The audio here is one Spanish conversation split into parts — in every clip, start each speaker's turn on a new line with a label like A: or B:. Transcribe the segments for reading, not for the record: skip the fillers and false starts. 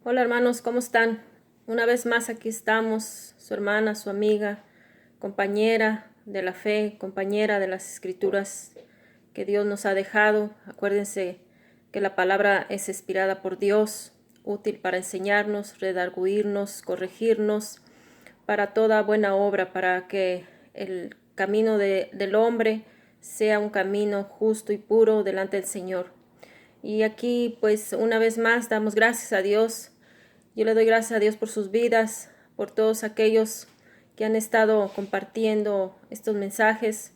A: Hola hermanos, ¿cómo están? Una vez más aquí estamos, su hermana, su amiga, compañera de la fe, compañera de las escrituras que Dios nos ha dejado. Acuérdense que la palabra es inspirada por Dios, útil para enseñarnos, redarguirnos, corregirnos, para toda buena obra, para que el camino del hombre sea un camino justo y puro delante del Señor. Y aquí pues una vez más damos gracias a Dios. Yo le doy gracias a Dios por sus vidas, por todos aquellos que han estado compartiendo estos mensajes.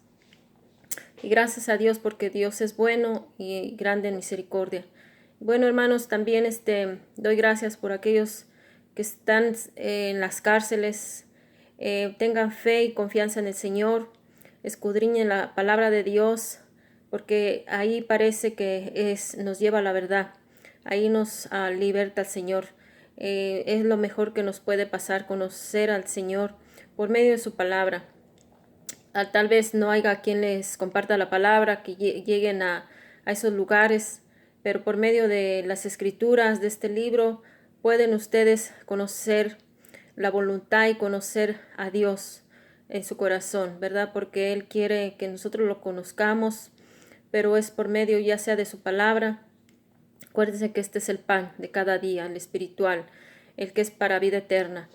A: Y gracias a Dios porque Dios es bueno y grande en misericordia. Bueno, hermanos, también doy gracias por aquellos que están en las cárceles. Tengan fe y confianza en el Señor. Escudriñen la palabra de Dios, porque ahí parece que nos lleva a la verdad. Ahí nos liberta el Señor. Es lo mejor que nos puede pasar, conocer al Señor por medio de su palabra. Tal vez no haya quien les comparta la palabra, que lleguen a esos lugares, pero por medio de las escrituras de este libro pueden ustedes conocer la voluntad y conocer a Dios en su corazón, ¿verdad? Porque Él quiere que nosotros lo conozcamos, pero es por medio ya sea de su palabra. Acuérdense que este es el pan de cada día, el espiritual, el que es para vida eterna.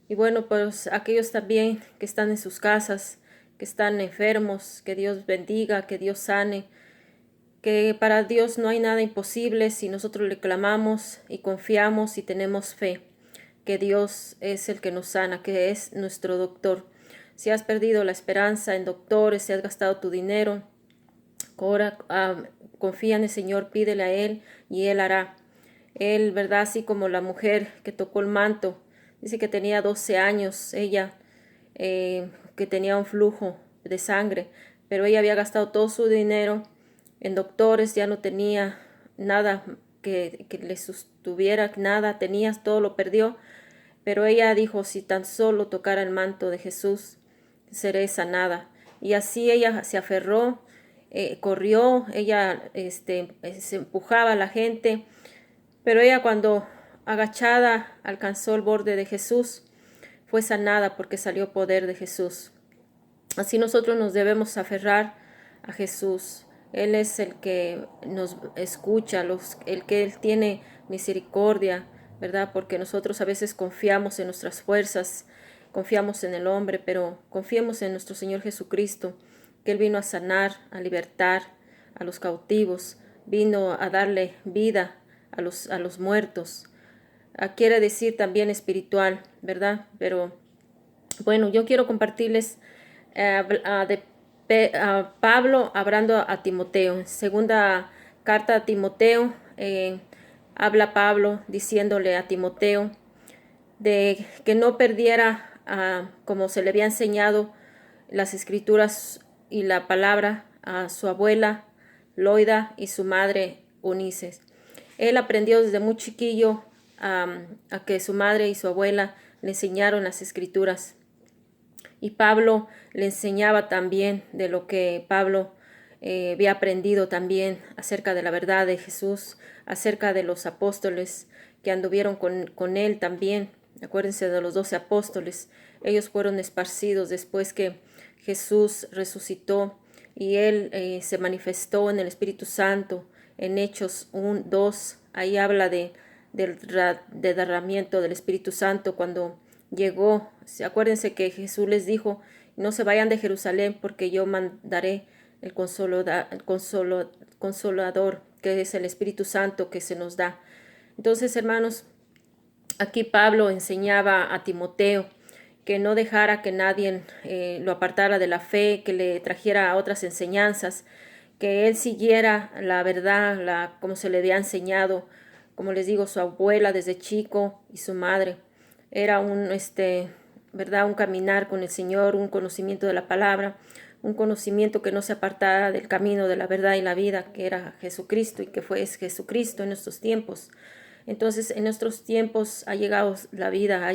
A: Y bueno, pues aquellos también que están en sus casas, que están enfermos, que Dios bendiga, que Dios sane, que para Dios no hay nada imposible si nosotros le clamamos y confiamos y tenemos fe, que Dios es el que nos sana, que es nuestro doctor. Si has perdido la esperanza en doctores, si has gastado tu dinero, ahora confía en el Señor, pídele a Él y Él hará. Él, ¿verdad? Así como la mujer que tocó el manto, dice que tenía 12 años, ella, que tenía un flujo de sangre, pero ella había gastado todo su dinero en doctores, ya no tenía nada que le sostuviera, nada, tenía, todo lo perdió, pero ella dijo, si tan solo tocara el manto de Jesús, seré sanada. Y así ella se aferró, corrió, ella se empujaba a la gente, pero ella cuando agachada alcanzó el borde de Jesús, fue sanada porque salió poder de Jesús. Así nosotros nos debemos aferrar a Jesús. Él es el que nos escucha, el que Él tiene misericordia, ¿verdad? Porque nosotros a veces confiamos en nuestras fuerzas, confiamos en el hombre, pero confiemos en nuestro Señor Jesucristo, que Él vino a sanar, a libertar a los cautivos, vino a darle vida a los muertos. Quiere decir también espiritual, ¿verdad? Pero bueno, yo quiero compartirles Pablo hablando a Timoteo. En segunda carta a Timoteo, habla Pablo diciéndole a Timoteo de que no perdiera, como se le había enseñado, las escrituras y la palabra a su abuela Loida y su madre Unices. Él aprendió desde muy chiquillo a que su madre y su abuela le enseñaron las escrituras. Y Pablo le enseñaba también de lo que Pablo había aprendido también acerca de la verdad de Jesús, acerca de los apóstoles que anduvieron con él también. Acuérdense de los 12 apóstoles. Ellos fueron esparcidos después que Jesús resucitó y él se manifestó en el Espíritu Santo en Hechos 1, 2. Ahí habla del derramamiento del Espíritu Santo cuando llegó. Acuérdense que Jesús les dijo, no se vayan de Jerusalén porque yo mandaré el consolador, que es el Espíritu Santo que se nos da. Entonces, hermanos, aquí Pablo enseñaba a Timoteo que no dejara que nadie lo apartara de la fe, que le trajera otras enseñanzas, que él siguiera la verdad, como se le había enseñado, como les digo, su abuela desde chico y su madre. Era ¿verdad? Un caminar con el Señor, un conocimiento de la palabra, un conocimiento que no se apartara del camino de la verdad y la vida, que era Jesucristo y que es Jesucristo en nuestros tiempos. Entonces, en nuestros tiempos ha llegado la vida,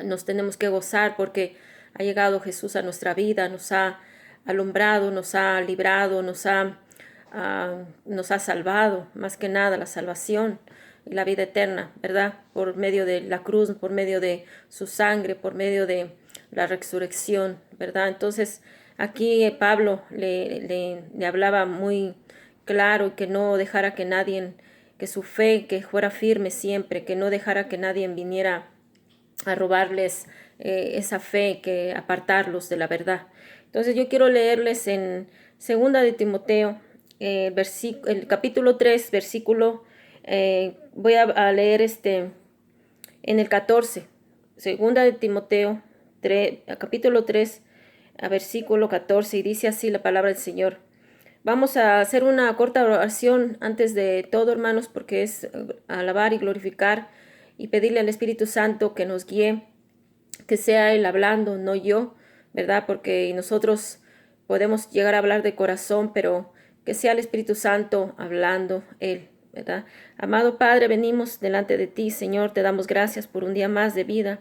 A: nos tenemos que gozar porque ha llegado Jesús a nuestra vida, nos ha alumbrado, nos ha librado, nos ha salvado, más que nada la salvación. y la vida eterna, ¿verdad? Por medio de la cruz, por medio de su sangre, por medio de la resurrección, ¿verdad? Entonces, aquí Pablo le hablaba muy claro que no dejara que nadie, que su fe, que fuera firme siempre, que no dejara que nadie viniera a robarles esa fe, que apartarlos de la verdad. Entonces yo quiero leerles en segunda de Timoteo, el capítulo 3, versículo, voy a leer en el 14, segunda de Timoteo 3, capítulo 3, a versículo 14, y dice así la palabra del Señor. Vamos a hacer una corta oración antes de todo, hermanos, porque es alabar y glorificar y pedirle al Espíritu Santo que nos guíe, que sea Él hablando, no yo, ¿verdad? Porque nosotros podemos llegar a hablar de corazón, pero que sea el Espíritu Santo hablando Él, ¿verdad? Amado Padre, venimos delante de ti, Señor, te damos gracias por un día más de vida.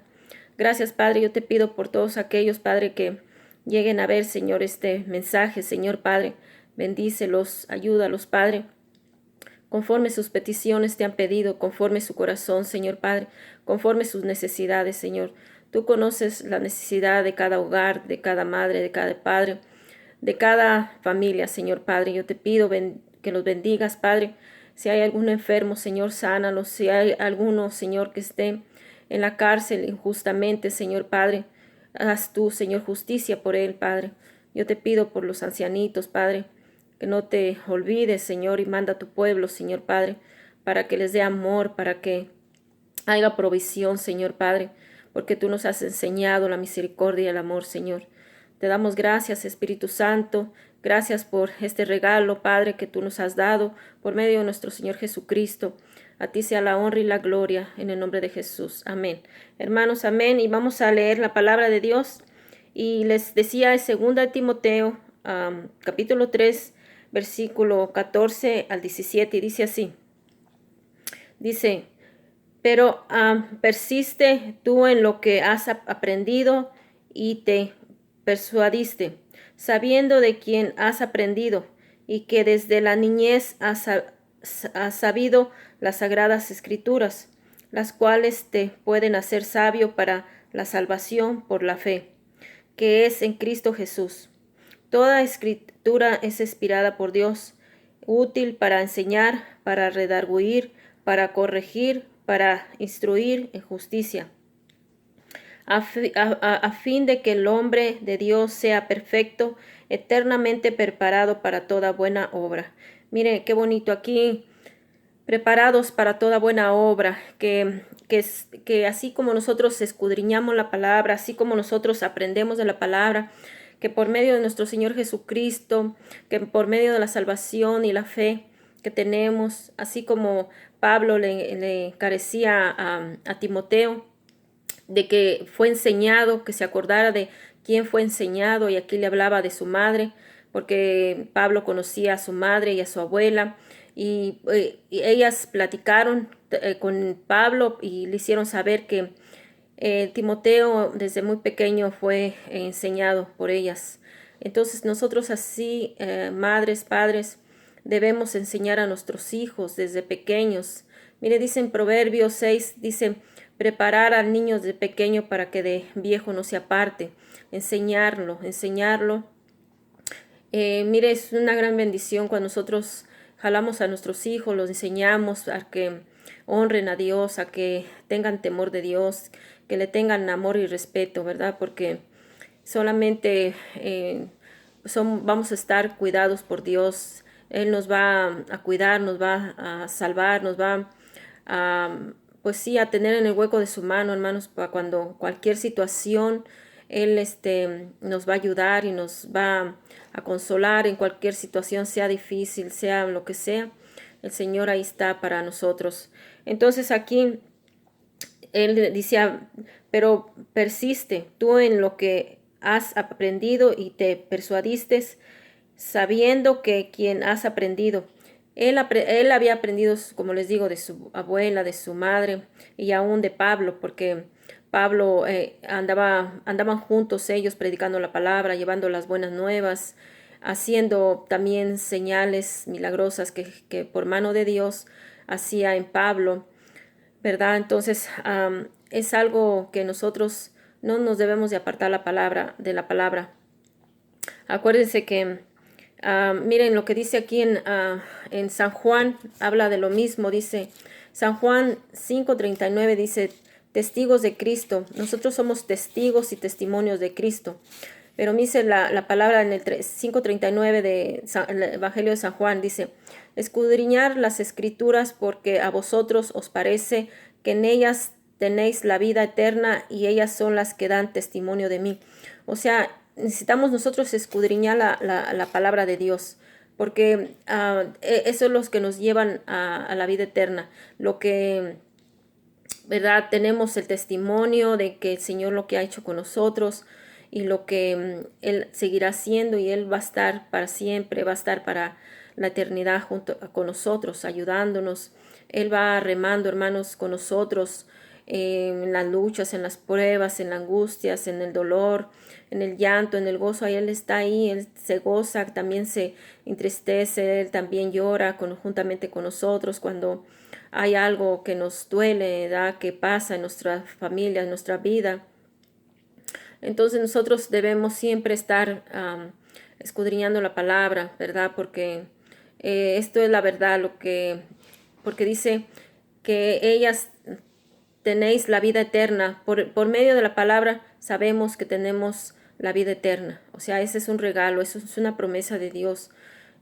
A: Gracias, Padre, yo te pido por todos aquellos, Padre, que lleguen a ver, Señor, este mensaje, Señor Padre, bendícelos, ayúdalos, Padre, conforme sus peticiones te han pedido, conforme su corazón, Señor Padre, conforme sus necesidades, Señor. Tú conoces la necesidad de cada hogar, de cada madre, de cada padre, de cada familia, Señor Padre. Yo te pido que los bendigas, Padre. Si hay algún enfermo, Señor, sánalos. Si hay alguno, Señor, que esté en la cárcel injustamente, Señor Padre, haz tú, Señor, justicia por él, Padre. Yo te pido por los ancianitos, Padre, que no te olvides, Señor, y manda a tu pueblo, Señor Padre, para que les dé amor, para que haya provisión, Señor Padre, porque tú nos has enseñado la misericordia y el amor, Señor. Te damos gracias, Espíritu Santo. Gracias por este regalo, Padre, que tú nos has dado por medio de nuestro Señor Jesucristo. A ti sea la honra y la gloria en el nombre de Jesús. Amén. Hermanos, amén. Y vamos a leer la palabra de Dios. Y les decía en 2 Timoteo, capítulo 3, versículo 14 al 17, y dice así. Dice, pero persiste tú en lo que has aprendido y te persuadiste, sabiendo de quién has aprendido y que desde la niñez has sabido las sagradas escrituras, las cuales te pueden hacer sabio para la salvación por la fe, que es en Cristo Jesús. Toda escritura es inspirada por Dios, útil para enseñar, para redarguir, para corregir, para instruir en justicia, a fin de que el hombre de Dios sea perfecto, eternamente preparado para toda buena obra. Mire, qué bonito aquí, preparados para toda buena obra, que así como nosotros escudriñamos la palabra, así como nosotros aprendemos de la palabra, que por medio de nuestro Señor Jesucristo, que por medio de la salvación y la fe que tenemos, así como Pablo le encarecía a Timoteo, de que fue enseñado, que se acordara de quién fue enseñado, y aquí le hablaba de su madre, porque Pablo conocía a su madre y a su abuela, y ellas platicaron con Pablo y le hicieron saber que Timoteo desde muy pequeño fue enseñado por ellas. Entonces nosotros así, madres, padres, debemos enseñar a nuestros hijos desde pequeños. Mire, dice en Proverbios 6, dice, preparar al niño de pequeño para que de viejo no se aparte, enseñarlo, enseñarlo. Mire, es una gran bendición cuando nosotros jalamos a nuestros hijos, los enseñamos a que honren a Dios, a que tengan temor de Dios, que le tengan amor y respeto, ¿verdad? Porque solamente vamos a estar cuidados por Dios. Él nos va a cuidar, nos va a salvar, nos va a, pues sí, a tener en el hueco de su mano, hermanos, para cuando cualquier situación, Él nos va a ayudar y nos va a consolar en cualquier situación, sea difícil, sea lo que sea. El Señor ahí está para nosotros. Entonces aquí Él decía, pero persiste tú en lo que has aprendido y te persuadiste, sabiendo que quien has aprendido. Él había aprendido, como les digo, de su abuela, de su madre y aún de Pablo, porque Pablo andaban juntos ellos predicando la palabra, llevando las buenas nuevas, haciendo también señales milagrosas que por mano de Dios hacía en Pablo. ¿verdad? Entonces, es algo que nosotros no nos debemos de apartar de la palabra. Acuérdense que, miren lo que dice aquí en San Juan, habla de lo mismo, dice San Juan 5:39, dice, testigos de Cristo. Nosotros somos testigos y testimonios de Cristo. Pero me dice la palabra en el 5:39 del Evangelio de San Juan, dice, escudriñar las escrituras porque a vosotros os parece que en ellas tenéis la vida eterna y ellas son las que dan testimonio de mí. O sea, necesitamos nosotros escudriñar la palabra de Dios, porque eso es lo que nos llevan a la vida eterna. Lo que, ¿verdad? Tenemos el testimonio de que el Señor lo que ha hecho con nosotros y lo que Él seguirá haciendo, y Él va a estar para siempre, va a estar para la eternidad junto con nosotros, ayudándonos. Él va remando, hermanos, con nosotros en las luchas, en las pruebas, en las angustias, en el dolor, en el llanto, en el gozo. Ahí Él está ahí, Él se goza, también se entristece, Él también llora juntamente con nosotros cuando hay algo que nos duele, ¿verdad? Que pasa en nuestra familia, en nuestra vida. Entonces nosotros debemos siempre estar escudriñando la palabra, ¿verdad? Porque esto es la verdad, porque dice que ellas tenéis la vida eterna. Por medio de la palabra sabemos que tenemos la vida eterna. O sea, ese es un regalo, eso es una promesa de Dios.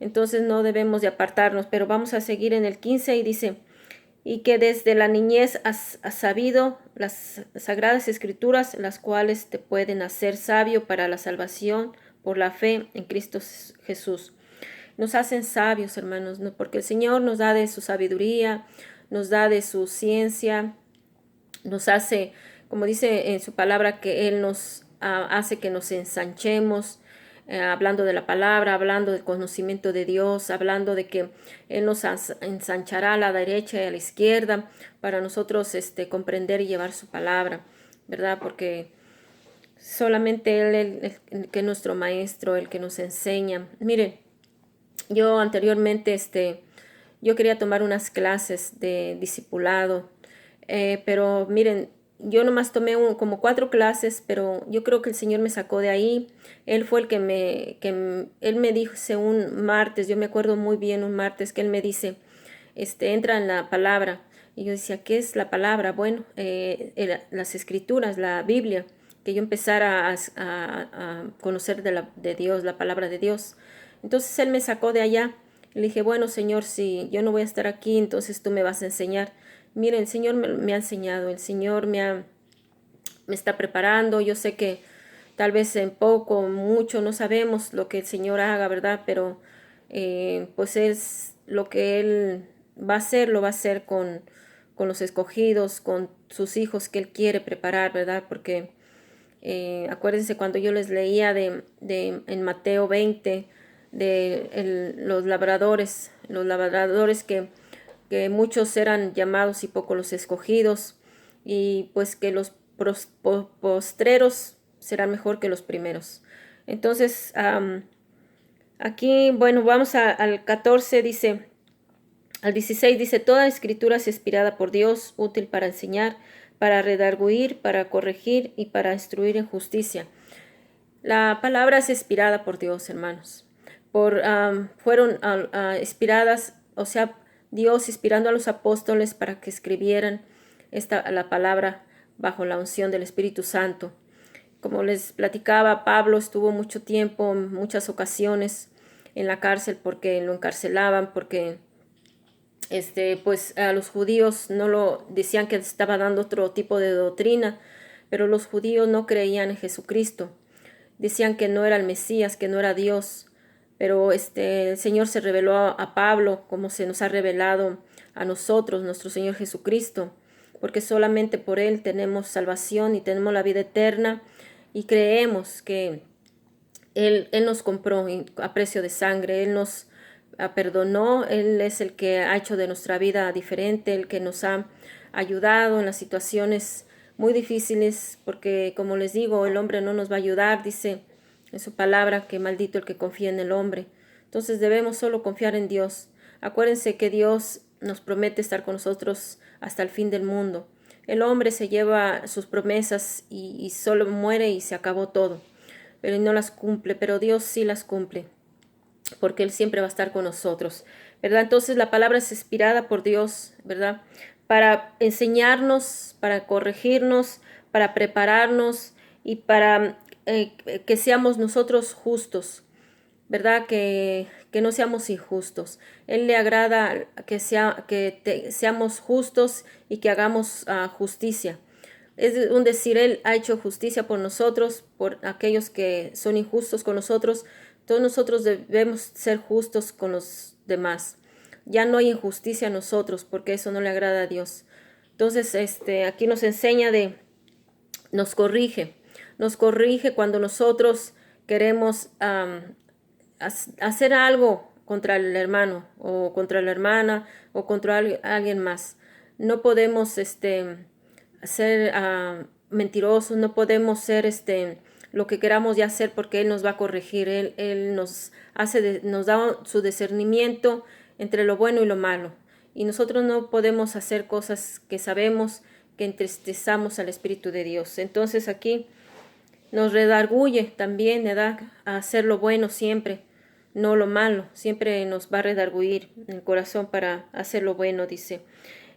A: Entonces no debemos de apartarnos, pero vamos a seguir en el 15 y dice, y que desde la niñez has sabido las sagradas escrituras, las cuales te pueden hacer sabio para la salvación por la fe en Cristo Jesús. Nos hacen sabios, hermanos, ¿no? Porque el Señor nos da de su sabiduría, nos da de su ciencia, nos hace, como dice en su palabra, que Él nos hace que nos ensanchemos, hablando de la palabra, hablando del conocimiento de Dios, hablando de que Él nos ensanchará a la derecha y a la izquierda para nosotros comprender y llevar su palabra, ¿verdad? Porque solamente Él, el que es nuestro maestro, el que nos enseña. Miren, yo anteriormente, yo quería tomar unas clases de discipulado, pero miren, yo nomás tomé como 4 clases, pero yo creo que el Señor me sacó de ahí. Él fue el Él me dice un martes, yo me acuerdo muy bien un martes que Él me dice, entra en la palabra. Y yo decía, ¿qué es la palabra? Bueno, las escrituras, la Biblia, que yo empezara a conocer de Dios, la palabra de Dios. Entonces Él me sacó de allá. Le dije, bueno, Señor, si yo no voy a estar aquí, entonces tú me vas a enseñar. Miren, el Señor me ha enseñado, el Señor me está preparando. Yo sé que tal vez en poco, mucho, no sabemos lo que el Señor haga, ¿verdad? Pero pues es lo que Él va a hacer, lo va a hacer con los escogidos, con sus hijos que Él quiere preparar, ¿verdad? Porque acuérdense cuando yo les leía en Mateo 20 de los labradores que muchos eran llamados y pocos los escogidos, y pues que los postreros serán mejor que los primeros. Entonces, aquí, bueno, vamos al 14, dice, al 16 dice, toda escritura es inspirada por Dios, útil para enseñar, para redarguir, para corregir y para instruir en justicia. La palabra es inspirada por Dios, hermanos. Fueron inspiradas, o sea, Dios inspirando a los apóstoles para que escribieran la palabra bajo la unción del Espíritu Santo. Como les platicaba, Pablo estuvo mucho tiempo, en muchas ocasiones, en la cárcel porque lo encarcelaban, porque pues a los judíos no lo decían, que estaba dando otro tipo de doctrina, pero los judíos no creían en Jesucristo. Decían que no era el Mesías, que no era Dios, pero el Señor se reveló a Pablo como se nos ha revelado a nosotros, nuestro Señor Jesucristo, porque solamente por Él tenemos salvación y tenemos la vida eterna, y creemos que Él nos compró a precio de sangre, Él nos perdonó, Él es el que ha hecho de nuestra vida diferente, el que nos ha ayudado en las situaciones muy difíciles, porque como les digo, el hombre no nos va a ayudar, dice en su palabra que maldito el que confía en el hombre. Entonces debemos solo confiar en Dios. Acuérdense que Dios nos promete estar con nosotros hasta el fin del mundo. El hombre se lleva sus promesas y solo muere y se acabó todo, pero no las cumple, pero Dios sí las cumple, porque Él siempre va a estar con nosotros, ¿verdad? Entonces la palabra es inspirada por Dios, ¿verdad? Para enseñarnos, para corregirnos, para prepararnos y para que seamos nosotros justos, ¿verdad? Que no seamos injustos. Él le agrada seamos justos y que hagamos justicia. Es un decir, Él ha hecho justicia por nosotros, por aquellos que son injustos con nosotros. Todos nosotros debemos ser justos con los demás. Ya no hay injusticia en nosotros, porque eso no le agrada a Dios. Entonces, aquí nos enseña nos corrige cuando nosotros queremos hacer algo contra el hermano o contra la hermana o contra alguien más. No podemos ser mentirosos, no podemos ser lo que queramos ya hacer, porque Él nos va a corregir. Él nos nos da su discernimiento entre lo bueno y lo malo. Y nosotros no podemos hacer cosas que sabemos que entristezamos al Espíritu de Dios. Entonces aquí nos redarguye también, ¿verdad? A hacer lo bueno siempre, no lo malo. Siempre nos va a redarguir el corazón para hacer lo bueno, dice.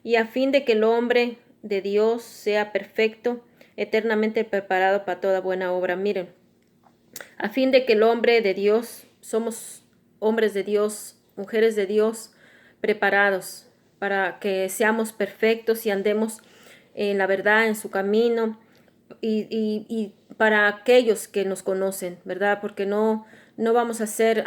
A: Y a fin de que el hombre de Dios sea perfecto, eternamente preparado para toda buena obra. Miren, a fin de que el hombre de Dios, somos hombres de Dios, mujeres de Dios, preparados para que seamos perfectos y andemos en la verdad, en su camino, y para aquellos que nos conocen, ¿verdad? Porque no vamos a ser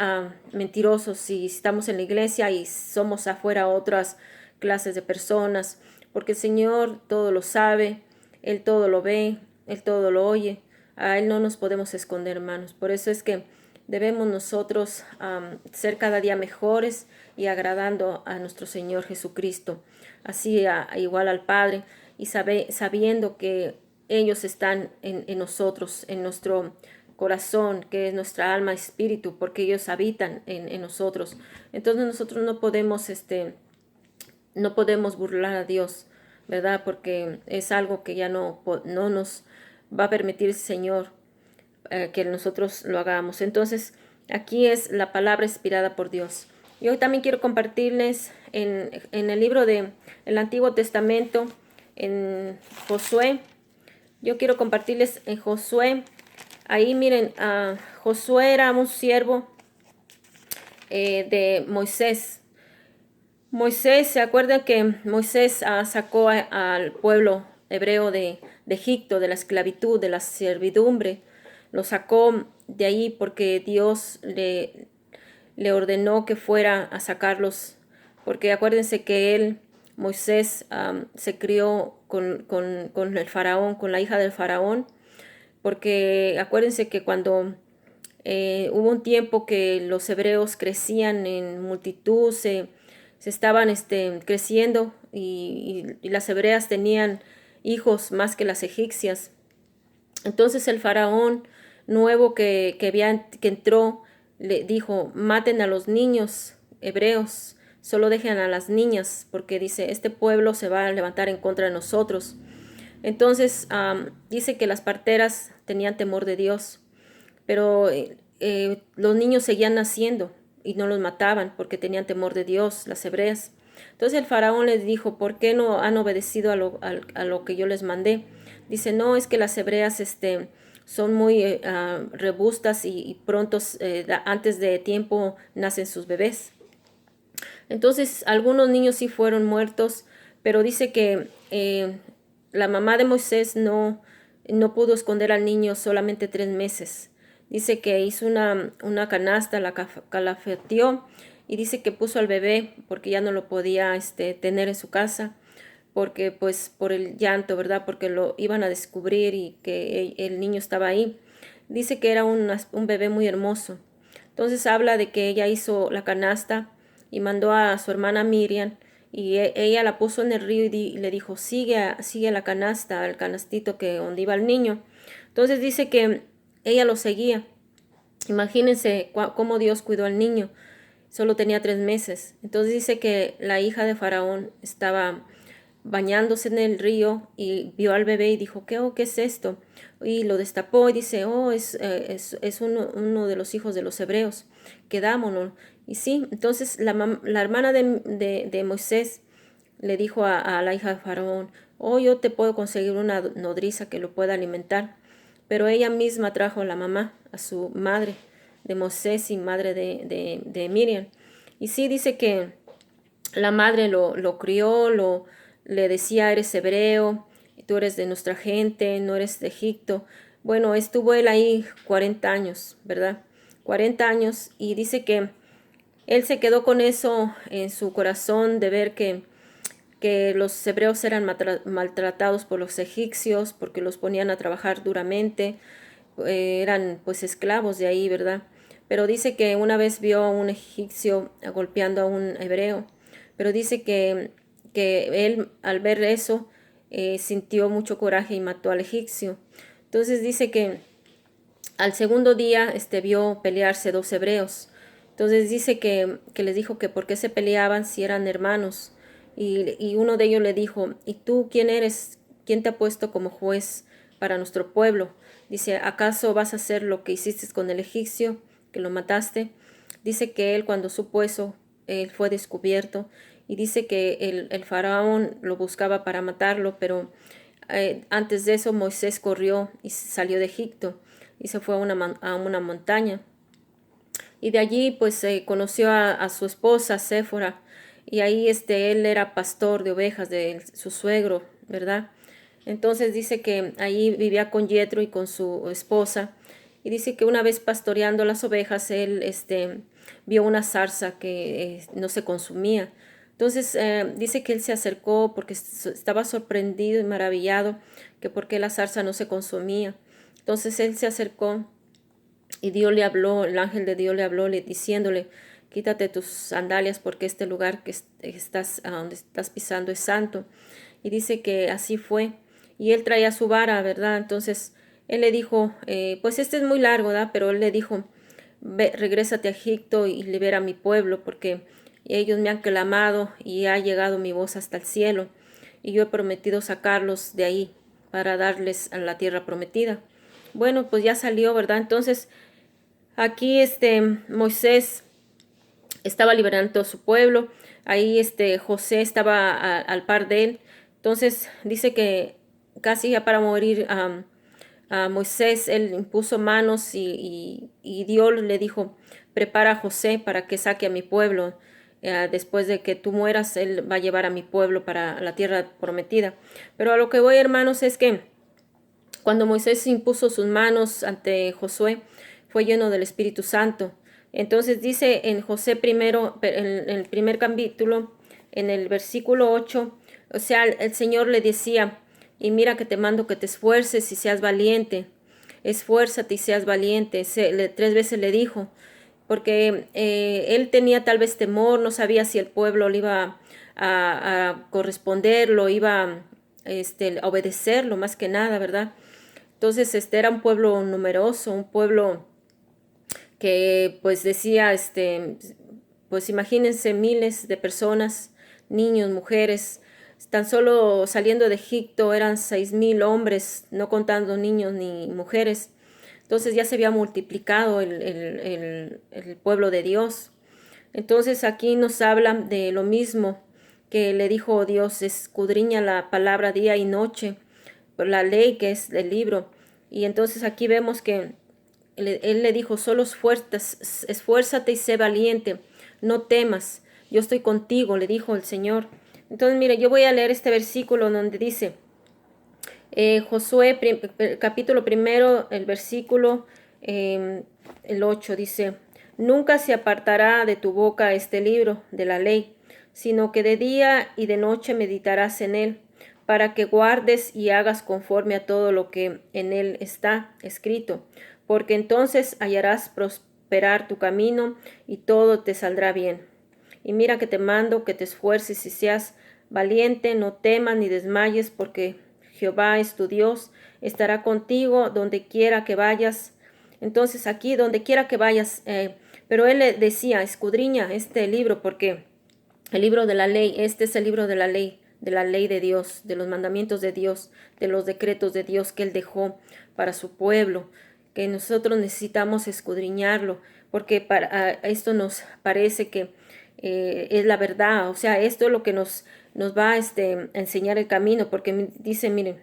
A: mentirosos si estamos en la iglesia y somos afuera otras clases de personas, porque el Señor todo lo sabe, Él todo lo ve, Él todo lo oye. A Él no nos podemos esconder, hermanos. Por eso es que debemos nosotros ser cada día mejores y agradando a nuestro Señor Jesucristo, así igual al Padre, y sabiendo que ellos están en nosotros, en nuestro corazón, que es nuestra alma y espíritu, porque ellos habitan en nosotros. Entonces nosotros no podemos burlar a Dios, ¿verdad? Porque es algo que ya no nos va a permitir el Señor que nosotros lo hagamos. Entonces, aquí es la palabra inspirada por Dios. Y hoy también quiero compartirles en el libro del Antiguo Testamento, en Josué. Yo quiero compartirles en Josué. Ahí miren, Josué era un siervo de Moisés. Moisés, ¿se acuerdan que Moisés sacó al pueblo hebreo de Egipto, de la esclavitud, de la servidumbre? Lo sacó de ahí porque Dios le ordenó que fuera a sacarlos, porque acuérdense que Moisés, se crió con el faraón, con la hija del faraón, porque acuérdense que cuando hubo un tiempo que los hebreos crecían en multitud, se estaban creciendo y las hebreas tenían hijos más que las egipcias. Entonces el faraón nuevo que entró le dijo: maten a los niños hebreos, solo dejen a las niñas, porque dice, este pueblo se va a levantar en contra de nosotros. Entonces dice que las parteras tenían temor de Dios, pero los niños seguían naciendo y no los mataban porque tenían temor de Dios, las hebreas. Entonces el faraón les dijo: ¿por qué no han obedecido a lo que yo les mandé? Dice: no, es que las hebreas son muy robustas y prontos, antes de tiempo, nacen sus bebés. Entonces algunos niños sí fueron muertos, pero dice que la mamá de Moisés no pudo esconder al niño solamente 3 meses. Dice que hizo una canasta, la calafeteó, y dice que puso al bebé porque ya no lo podía tener en su casa, porque pues por el llanto, ¿verdad? Porque lo iban a descubrir y que el niño estaba ahí. Dice que era un bebé muy hermoso. Entonces habla de que ella hizo la canasta y mandó a su hermana Miriam, y ella la puso en el río y le dijo: sigue la canasta, el canastito que donde iba el niño. Entonces dice que ella lo seguía. Imagínense cómo Dios cuidó al niño. solo tenía 3 meses. Entonces dice que la hija de Faraón estaba bañándose en el río y vio al bebé y dijo, ¿qué es esto? Y lo destapó y dice, es uno de los hijos de los hebreos, quedámonos. Y sí, entonces la hermana de Moisés le dijo a la hija de Faraón, yo te puedo conseguir una nodriza que lo pueda alimentar. Pero ella misma trajo a la mamá, a su madre de Moisés y madre de Miriam. Y sí dice que la madre lo crió, le decía, eres hebreo, tú eres de nuestra gente, no eres de Egipto. Bueno, estuvo él ahí 40 años, ¿verdad? 40 años, y dice que él se quedó con eso en su corazón de ver que los hebreos eran maltratados por los egipcios porque los ponían a trabajar duramente, eran pues esclavos de ahí, ¿verdad? Pero dice que una vez vio a un egipcio golpeando a un hebreo, pero dice que él al ver eso sintió mucho coraje y mató al egipcio. Entonces dice que al segundo día vio pelearse 2 hebreos. Entonces dice que les dijo que por qué se peleaban si eran hermanos. Y uno de ellos le dijo, ¿y tú quién eres? ¿Quién te ha puesto como juez para nuestro pueblo? Dice, ¿acaso vas a hacer lo que hiciste con el egipcio, que lo mataste? Dice que él cuando supo eso, él fue descubierto. Y dice que el faraón lo buscaba para matarlo, pero antes de eso Moisés corrió y salió de Egipto y se fue a una montaña. Y de allí pues conoció a su esposa, Séfora, y ahí él era pastor de ovejas de su suegro, ¿verdad? Entonces dice que ahí vivía con Yetro y con su esposa, y dice que una vez pastoreando las ovejas, él vio una zarza que no se consumía. Entonces dice que él se acercó porque estaba sorprendido y maravillado que por qué la zarza no se consumía. Entonces él se acercó y Dios le habló, el ángel de Dios le habló diciéndole, quítate tus sandalias porque este lugar que estás, a donde estás pisando es santo. Y dice que así fue. Y él traía su vara, ¿verdad? Entonces él le dijo, pues este es muy largo, ¿verdad? Pero él le dijo, ve, regrésate a Egipto y libera a mi pueblo porque ellos me han clamado y ha llegado mi voz hasta el cielo. Y yo he prometido sacarlos de ahí para darles a la tierra prometida. Bueno, pues ya salió, ¿verdad? Entonces, aquí Moisés estaba liberando a su pueblo, ahí José estaba al par de él. Entonces, dice que casi ya para morir a Moisés, él impuso manos y Dios le dijo, prepara a José para que saque a mi pueblo. Después de que tú mueras, él va a llevar a mi pueblo para la tierra prometida. Pero a lo que voy, hermanos, es que cuando Moisés impuso sus manos ante Josué, fue lleno del Espíritu Santo. Entonces dice en José primero, en el primer capítulo, en el versículo 8, o sea, el Señor le decía, y mira que te mando que te esfuerces y seas valiente, esfuérzate y seas valiente. 3 veces le dijo, porque él tenía tal vez temor, no sabía si el pueblo le iba a corresponderlo, iba a obedecerlo más que nada, ¿verdad? Entonces, era un pueblo numeroso, un pueblo que pues decía, pues imagínense miles de personas, niños, mujeres, tan solo saliendo de Egipto eran 6,000 hombres, no contando niños ni mujeres. Entonces ya se había multiplicado el pueblo de Dios. Entonces aquí nos hablan de lo mismo que le dijo Dios, escudriña la palabra día y noche, por la ley que es el libro. Y entonces aquí vemos que él le dijo, solo esfuérzate y sé valiente, no temas, yo estoy contigo, le dijo el Señor. Entonces, mire, yo voy a leer este versículo donde dice, Josué, capítulo primero, el versículo el 8, dice, nunca se apartará de tu boca este libro de la ley, sino que de día y de noche meditarás en él, para que guardes y hagas conforme a todo lo que en él está escrito, porque entonces hallarás prosperar tu camino y todo te saldrá bien. Y mira que te mando que te esfuerces y seas valiente, no temas ni desmayes, porque Jehová es tu Dios, estará contigo donde quiera que vayas. Entonces aquí, donde quiera que vayas, Pero él le decía, escudriña este libro porque el libro de la ley, este es el libro de la ley de Dios, de los mandamientos de Dios, de los decretos de Dios que él dejó para su pueblo, que nosotros necesitamos escudriñarlo, porque para esto nos parece que es la verdad, o sea, esto es lo que nos va a enseñar el camino, porque dice, miren,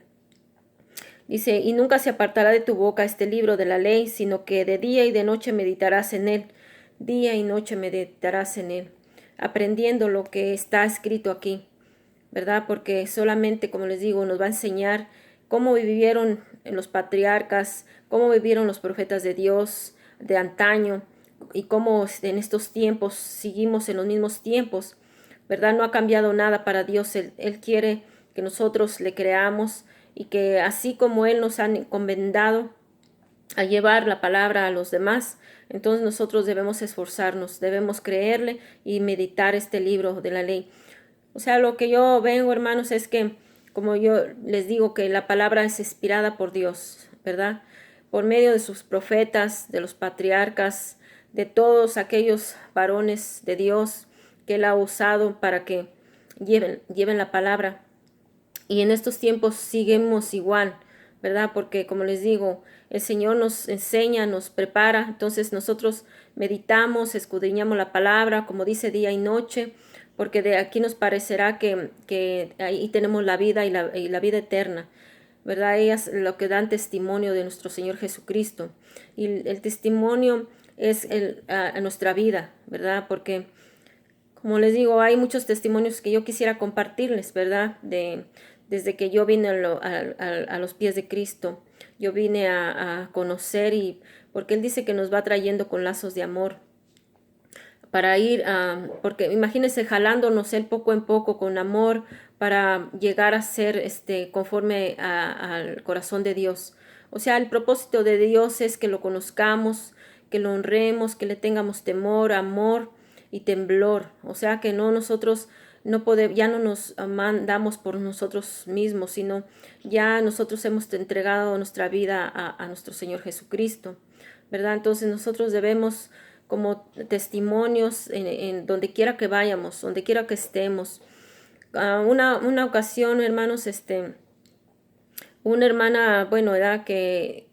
A: dice, y nunca se apartará de tu boca este libro de la ley, sino que de día y de noche meditarás en él, día y noche meditarás en él, aprendiendo lo que está escrito aquí, ¿verdad? Porque solamente, como les digo, nos va a enseñar cómo vivieron los patriarcas, cómo vivieron los profetas de Dios de antaño y cómo en estos tiempos seguimos en los mismos tiempos, ¿verdad? No ha cambiado nada para Dios. Él quiere que nosotros le creamos y que así como Él nos ha encomendado a llevar la palabra a los demás, entonces nosotros debemos esforzarnos, debemos creerle y meditar este libro de la ley. O sea, lo que yo veo, hermanos, es que, como yo les digo, que la palabra es inspirada por Dios, ¿verdad? Por medio de sus profetas, de los patriarcas, de todos aquellos varones de Dios que Él ha usado para que lleven la palabra. Y en estos tiempos seguimos igual, ¿verdad? Porque como les digo, el Señor nos enseña, nos prepara, entonces nosotros meditamos, escudriñamos la palabra, como dice día y noche, porque de aquí nos parecerá que ahí tenemos la vida y la vida eterna, ¿verdad? Ellas lo que dan testimonio de nuestro Señor Jesucristo. Y el testimonio es a nuestra vida, ¿verdad? Porque como les digo, hay muchos testimonios que yo quisiera compartirles, ¿verdad? Desde que yo vine a los pies de Cristo, yo vine a conocer y porque Él dice que nos va trayendo con lazos de amor para ir, porque imagínense jalándonos Él poco en poco con amor para llegar a ser conforme al corazón de Dios. O sea, el propósito de Dios es que lo conozcamos, que lo honremos, que le tengamos temor, amor y temblor. O sea, que no nosotros no podemos, ya no nos mandamos por nosotros mismos, sino ya nosotros hemos entregado nuestra vida a nuestro Señor Jesucristo, ¿verdad? Entonces nosotros debemos como testimonios en donde quiera que vayamos, donde quiera que estemos. Una ocasión, hermanos, una hermana, bueno, era que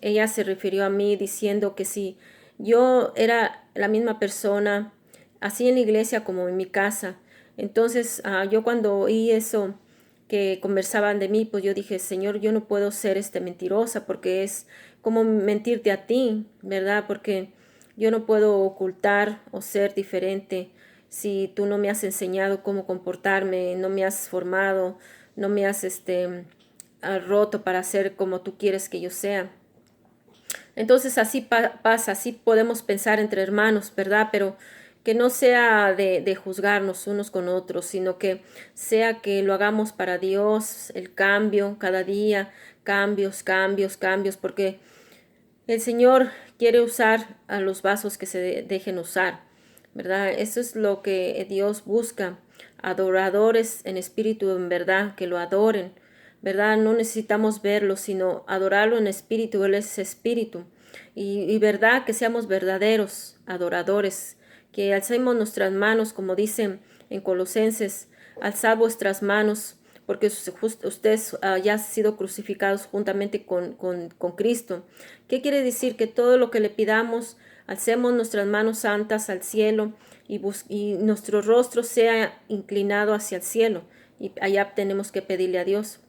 A: ella se refirió a mí diciendo que si yo era la misma persona, así en la iglesia como en mi casa. Entonces, yo cuando oí eso, que conversaban de mí, pues yo dije, Señor, yo no puedo ser mentirosa porque es como mentirte a ti, ¿verdad? Porque yo no puedo ocultar o ser diferente si tú no me has enseñado cómo comportarme, no me has formado, no me has roto para ser como tú quieres que yo sea. Entonces así pasa, así podemos pensar entre hermanos, ¿verdad? Pero que no sea de juzgarnos unos con otros, sino que sea que lo hagamos para Dios, el cambio cada día, cambios, cambios, cambios, porque el Señor quiere usar a los vasos que se dejen usar, ¿verdad? Eso es lo que Dios busca, adoradores en espíritu, en verdad, que lo adoren, ¿verdad? No necesitamos verlo, sino adorarlo en espíritu, Él es espíritu. Y verdad, que seamos verdaderos adoradores, que alcemos nuestras manos, como dicen en Colosenses, alzad vuestras manos, porque ustedes ya han sido crucificados juntamente con Cristo. ¿Qué quiere decir? Que todo lo que le pidamos, alcemos nuestras manos santas al cielo y nuestro rostro sea inclinado hacia el cielo. Y allá tenemos que pedirle a Dios,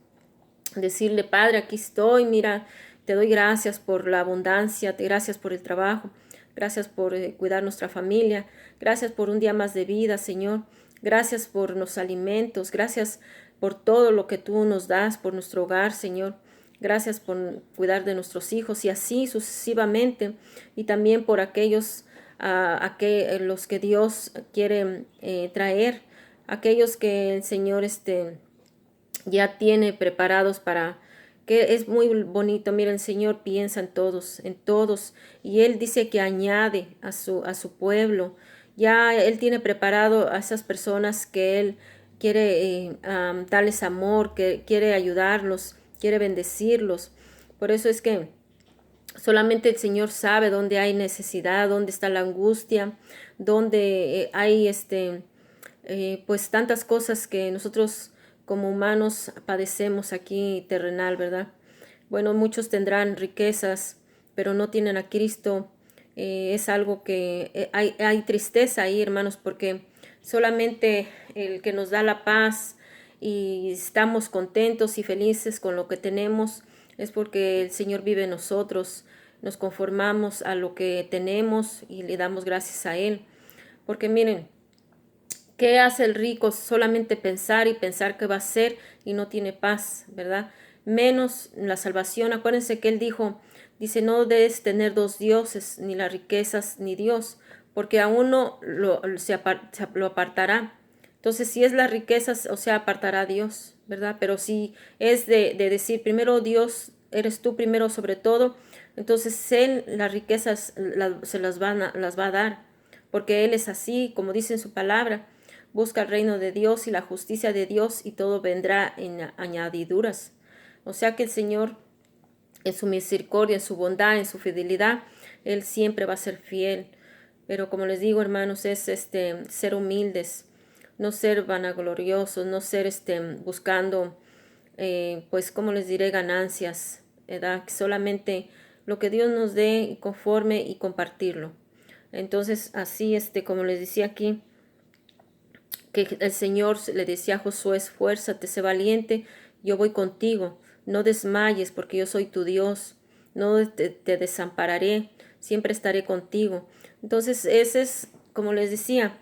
A: decirle, Padre, aquí estoy, mira, te doy gracias por la abundancia, gracias por el trabajo, gracias por cuidar nuestra familia, gracias por un día más de vida, Señor, gracias por los alimentos, gracias por todo lo que tú nos das, por nuestro hogar, Señor. Gracias por cuidar de nuestros hijos y así sucesivamente. Y también por aquellos los que Dios quiere traer, aquellos que el Señor ya tiene preparados para que es muy bonito. Mira, el Señor piensa en todos, y Él dice que añade a su pueblo. Ya Él tiene preparado a esas personas que Él quiere darles amor, que quiere ayudarlos, quiere bendecirlos. Por eso es que Solamente el Señor sabe dónde hay necesidad, dónde está la angustia, dónde hay pues tantas cosas que nosotros como humanos padecemos aquí terrenal, ¿verdad? Bueno, muchos tendrán riquezas, pero no tienen a Cristo. Es algo que hay tristeza ahí, hermanos, porque solamente el que nos da la paz y estamos contentos y felices con lo que tenemos es porque el Señor vive en nosotros. Nos conformamos a lo que tenemos y le damos gracias a Él. Porque miren, ¿qué hace el rico? Solamente pensar y pensar que va a ser y no tiene paz, ¿verdad? Menos la salvación. Acuérdense que él dice, no debes tener dos dioses, ni las riquezas, ni Dios, porque a uno lo apartará. Entonces, si es las riquezas, o sea, apartará a Dios, ¿verdad? Pero si es de decir, primero Dios, eres tú primero sobre todo, entonces Él las riquezas se las va a dar, porque Él es así, como dice en su palabra. Busca el reino de Dios y la justicia de Dios y todo vendrá en añadiduras. O sea que el Señor, en su misericordia, en su bondad, en su fidelidad, Él siempre va a ser fiel. Pero como les digo, hermanos, es ser humildes, no ser vanagloriosos, no ser buscando, pues, como les diré, ganancias, ¿verdad? Solamente lo que Dios nos dé conforme y compartirlo. Entonces, así, como les decía aquí, que el Señor le decía a Josué, esfuérzate, sé valiente, yo voy contigo, no desmayes porque yo soy tu Dios, no te desampararé, siempre estaré contigo. Entonces, ese es, como les decía,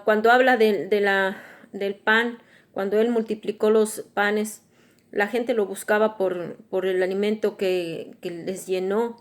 A: cuando habla del pan, cuando Él multiplicó los panes, la gente lo buscaba por el alimento que les llenó.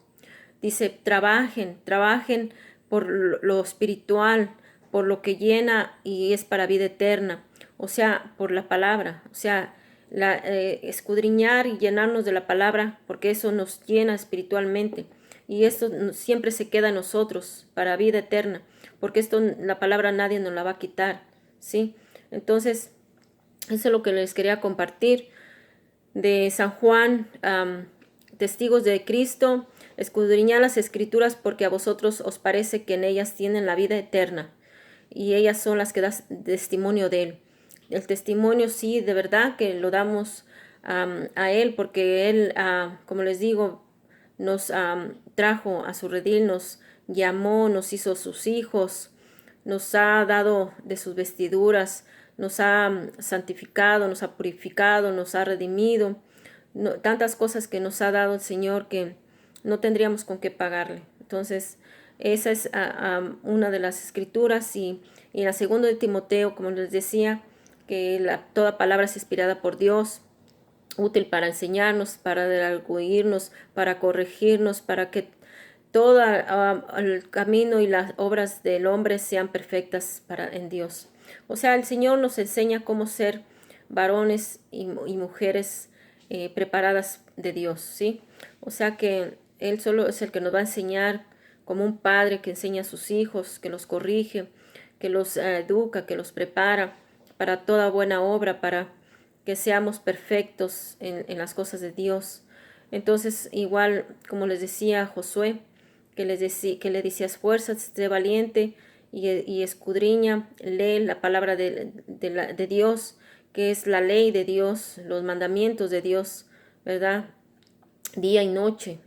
A: Dice, trabajen por lo espiritual, por lo que llena y es para vida eterna, o sea, por la palabra, o sea, escudriñar y llenarnos de la palabra, porque eso nos llena espiritualmente y esto siempre se queda en nosotros para vida eterna, porque esto la palabra nadie nos la va a quitar, ¿sí? Entonces, eso es lo que les quería compartir de San Juan, testigos de Cristo, escudriñad las escrituras porque a vosotros os parece que en ellas tienen la vida eterna y ellas son las que dan testimonio de Él. El testimonio sí, de verdad que lo damos a Él porque Él, como les digo, nos trajo a su redil, nos llamó, nos hizo sus hijos, nos ha dado de sus vestiduras, nos ha santificado, nos ha purificado, nos ha redimido, tantas cosas que nos ha dado el Señor que no tendríamos con qué pagarle. Entonces, esa es una de las escrituras y la segunda de Timoteo, como les decía, que toda palabra es inspirada por Dios, útil para enseñarnos, para redarguirnos, para corregirnos, para que todo el camino y las obras del hombre sean perfectas en Dios. O sea, el Señor nos enseña cómo ser varones y mujeres preparadas de Dios, ¿sí? O sea que Él solo es el que nos va a enseñar como un padre que enseña a sus hijos, que los corrige, que los educa, que los prepara para toda buena obra, para que seamos perfectos en las cosas de Dios. Entonces, igual, como les decía Josué, que le decía, esfuérzate, sé valiente y escudriña, lee la palabra de Dios, que es la ley de Dios, los mandamientos de Dios, ¿verdad? Día y noche,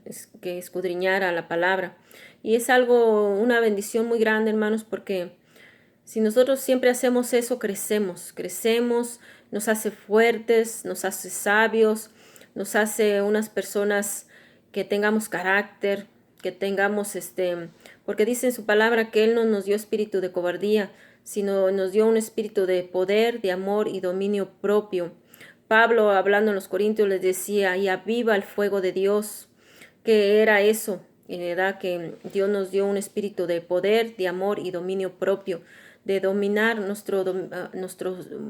A: que escudriñara la palabra. Y es algo, una bendición muy grande, hermanos, porque si nosotros siempre hacemos eso, crecemos, nos hace fuertes, nos hace sabios, nos hace unas personas que tengamos carácter, que tengamos porque dice en su palabra que Él no nos dio espíritu de cobardía, sino nos dio un espíritu de poder, de amor y dominio propio. Pablo, hablando en los Corintios, les decía, y aviva el fuego de Dios, que era eso, ¿verdad? Que Dios nos dio un espíritu de poder, de amor y dominio propio, de dominar nuestro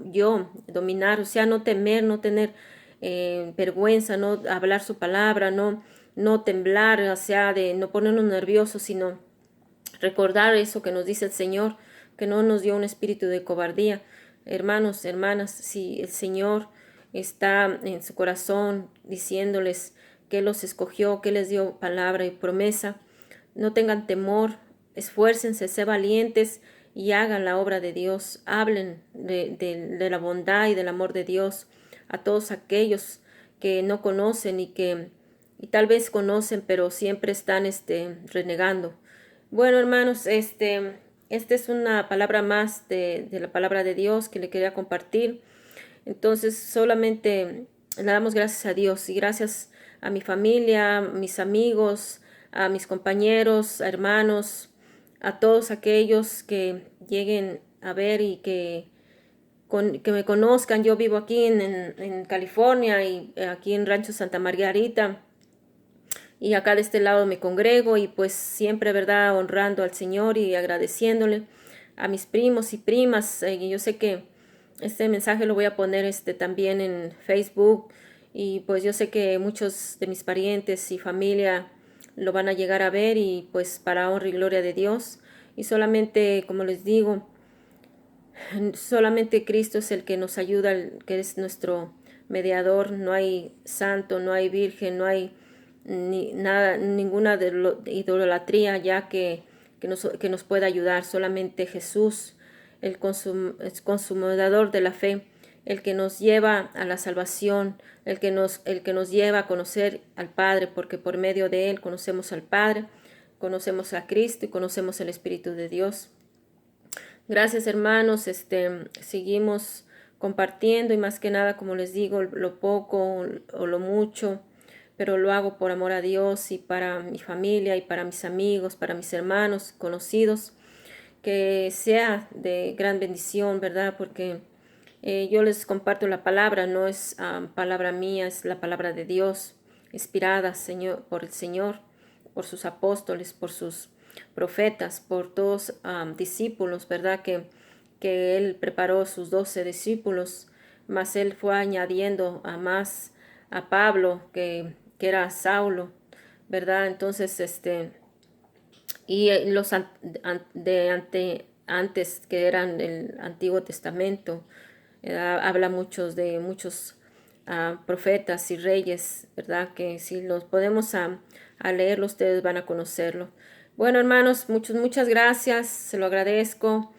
A: yo, dominar, o sea, no temer, no tener vergüenza, no hablar su palabra, no temblar, o sea, de no ponernos nerviosos, sino recordar eso que nos dice el Señor, que no nos dio un espíritu de cobardía. Hermanos, hermanas, si el Señor está en su corazón diciéndoles que Él los escogió, que Él les dio palabra y promesa. No tengan temor, esfuércense, sean valientes y hagan la obra de Dios. Hablen de la bondad y del amor de Dios a todos aquellos que no conocen y tal vez conocen, pero siempre están renegando. Bueno, hermanos, esta es una palabra más de la palabra de Dios que le quería compartir. Entonces, solamente le damos gracias a Dios y gracias a mi familia, a mis amigos, a mis compañeros, a hermanos, a todos aquellos que lleguen a ver y que me conozcan. Yo vivo aquí en California y aquí en Rancho Santa Margarita. Y acá de este lado me congrego y pues siempre, ¿verdad? Honrando al Señor y agradeciéndole a mis primos y primas. Yo sé que este mensaje lo voy a poner también en Facebook y pues yo sé que muchos de mis parientes y familia lo van a llegar a ver y pues para honra y gloria de Dios. Y solamente, como les digo, solamente Cristo es el que nos ayuda, que es nuestro mediador. No hay santo, no hay virgen, no hay ni nada, ninguna de idolatría ya que nos pueda ayudar. Solamente Jesús, el consumador de la fe, el que nos lleva a la salvación, el que nos lleva a conocer al Padre, porque por medio de Él conocemos al Padre, conocemos a Cristo y conocemos el Espíritu de Dios. Gracias, hermanos, seguimos compartiendo y más que nada, como les digo, lo poco o lo mucho, pero lo hago por amor a Dios y para mi familia y para mis amigos, para mis hermanos conocidos, que sea de gran bendición, ¿verdad? Porque yo les comparto la palabra, no es palabra mía, es la palabra de Dios, inspirada por el Señor, por sus apóstoles, por sus profetas, por todos discípulos, ¿verdad? Que Él preparó sus 12 discípulos, más Él fue añadiendo a más a Pablo, que era Saulo, ¿verdad? Entonces, y los antes que eran el Antiguo Testamento, habla de muchos profetas y reyes, ¿verdad? Que si los podemos a leerlo, ustedes van a conocerlo. Bueno, hermanos, muchas gracias, se lo agradezco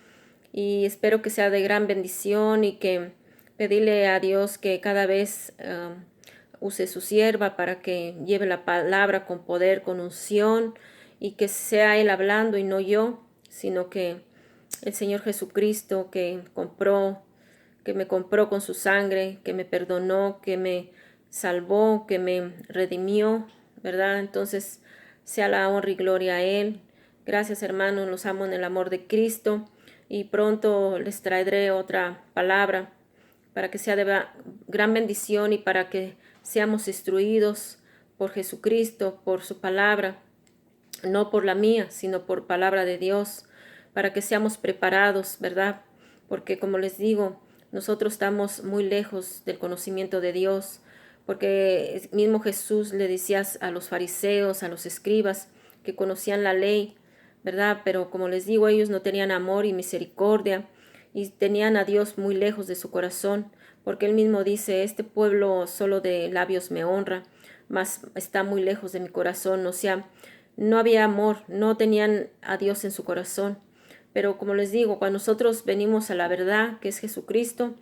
A: y espero que sea de gran bendición y que pedirle a Dios que cada vez use su sierva para que lleve la palabra con poder, con unción y que sea Él hablando y no yo, sino que el Señor Jesucristo que me compró con su sangre, que me perdonó, que me salvó, que me redimió, ¿verdad? Entonces, sea la honra y gloria a Él. Gracias, hermanos, los amo en el amor de Cristo y pronto les traeré otra palabra para que sea de gran bendición y para que seamos instruidos por Jesucristo, por su palabra, no por la mía, sino por palabra de Dios, para que seamos preparados, ¿verdad? Porque como les digo, nosotros estamos muy lejos del conocimiento de Dios, porque mismo Jesús le decía a los fariseos, a los escribas, que conocían la ley, ¿verdad? Pero como les digo, ellos no tenían amor y misericordia y tenían a Dios muy lejos de su corazón, porque Él mismo dice, este pueblo solo de labios me honra, mas está muy lejos de mi corazón, o sea, no había amor, no tenían a Dios en su corazón. Pero como les digo, cuando nosotros venimos a la verdad, que es Jesucristo,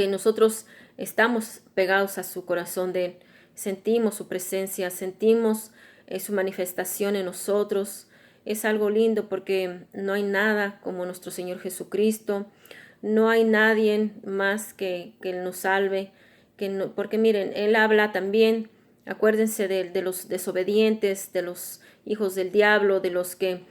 A: nosotros estamos pegados a su corazón de Él, sentimos su presencia, sentimos su manifestación en nosotros. Es algo lindo porque no hay nada como nuestro Señor Jesucristo, no hay nadie más que Él nos salve, porque miren, Él habla también, acuérdense de los desobedientes, de los hijos del diablo, de los que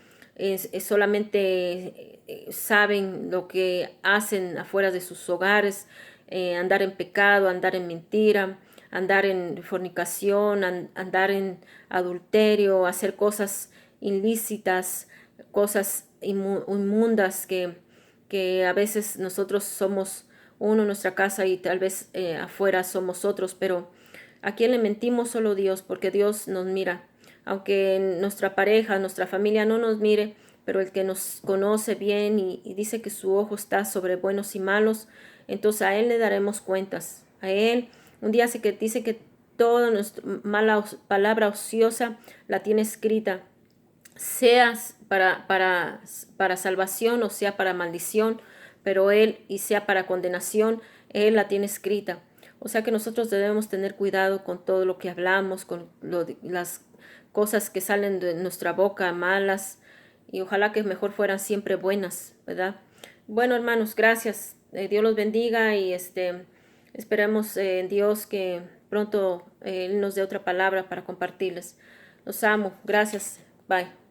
A: solamente saben lo que hacen afuera de sus hogares, andar en pecado, andar en mentira, andar en fornicación, andar en adulterio, hacer cosas ilícitas, cosas inmundas que a veces nosotros somos uno en nuestra casa y tal vez afuera somos otros, pero ¿a quién le mentimos? Solo Dios, porque Dios nos mira. Aunque nuestra pareja, nuestra familia no nos mire, pero el que nos conoce bien y dice que su ojo está sobre buenos y malos, entonces a Él le daremos cuentas. A Él, un día dice que toda nuestra mala palabra ociosa la tiene escrita, sea para salvación o sea para maldición, pero y sea para condenación, Él la tiene escrita. O sea que nosotros debemos tener cuidado con todo lo que hablamos, con las cosas que salen de nuestra boca malas, y ojalá que mejor fueran siempre buenas, ¿verdad? Bueno, hermanos, gracias. Dios los bendiga y esperemos en Dios que pronto Él nos dé otra palabra para compartirles. Los amo. Gracias. Bye.